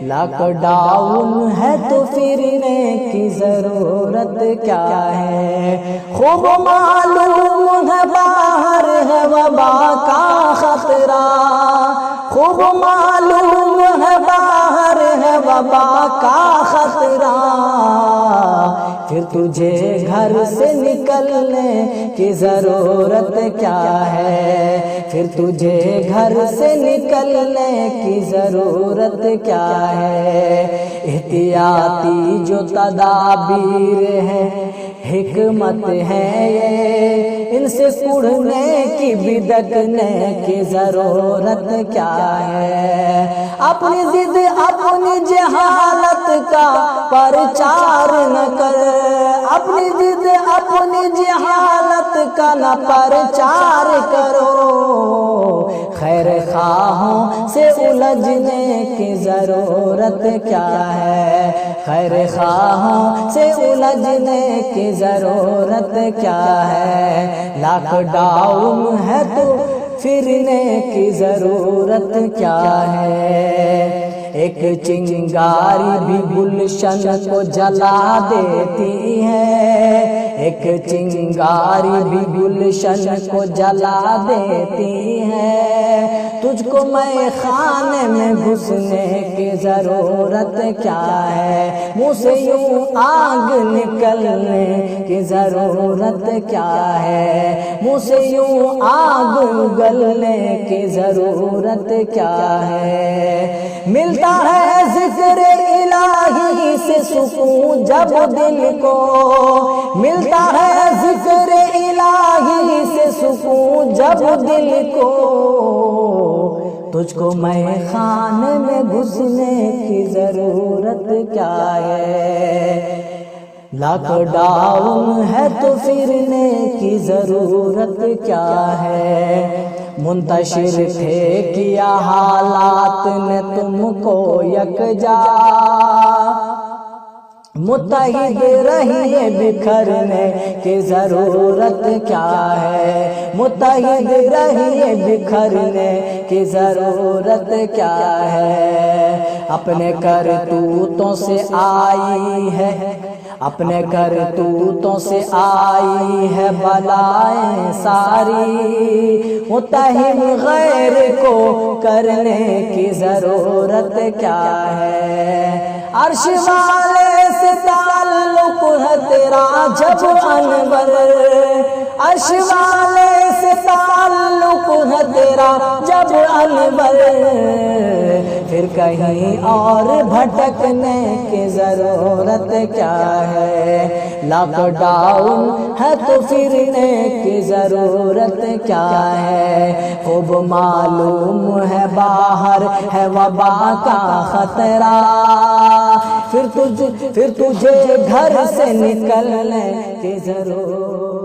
Lock down ہے تو پھرنے کی ضرورت کیا ہے؟ خوب معلوم ہے باہر ہے وبا کا خطرہ، خوب معلوم ہے باہر ہے وبا کا خطرہ، پھر تجھے گھر سے نکلنے کی ضرورت کیا ہے؟ پھر تجھے گھر سے نکلنے کی ضرورت کیا ہے؟ احتیاطی جو تدابیر ہے حکمت ہے یہ، ان سے کڑنے کی بدکنے کی ضرورت کیا ہے؟ اپنی ضد اپنی جہالت کا پرچار نہ کر، اپنی ضد اپنی جہالت کا نہ پرچار کرو، خیر خواہوں سے الجھنے کی ضرورت کیا ہے؟ خیر خواہوں سے الجھنے کی ضرورت کیا ہے؟ لاک ڈاؤن ہے تو پھرنے کی ضرورت کیا ہے؟ ایک چنگاری بھی گلشن کو جلا دیتی ہے، ایک چنگاری بھی گلشن کو جلا دیتی ہے، تجھ کو میں خانے میں گھسنے کی ضرورت کیا ہے؟ منہ سے یوں آگ نکلنے کی ضرورت کیا ہے؟ منہ سے یوں آگ اگلنے کی ضرورت کیا ہے؟ ملتا ہے ذکر الہی سے سکون جب دل کو، ملتا ہے ذکر الہی سے سکون جب دل کو، تجھ کو میں خانے میں گھسنے کی ضرورت کیا ہے؟ لاک ڈاؤن ہے تو پھرنے کی ضرورت کیا ہے؟ منتشر تھے کیا حالات نے تم کو یکجا، متحد رہیے بکھرنے کی ضرورت کیا ہے؟ متحد رہیے بکھرنے کی ضرورت کیا ہے؟ اپنے کرتوتوں سے آئی ہے، اپنے کرتوتوں سے آئی ہے بلائیں ساری، متہم غیر کو کرنے کی ضرورت کیا ہے؟ عرش والے سے تعلق ہے تیرا جب انور، عرش والے سے تعلق ہے تیرا جب انور، پھر کہیں اور بھٹکنے کی ضرورت کیا ہے؟ لاک ڈاؤن ہے تو پھرنے کی ضرورت کیا ہے؟ خوب معلوم ہے باہر ہے وبا کا خطرہ، پھر تجھے گھر سے نکلنے کی ضرورت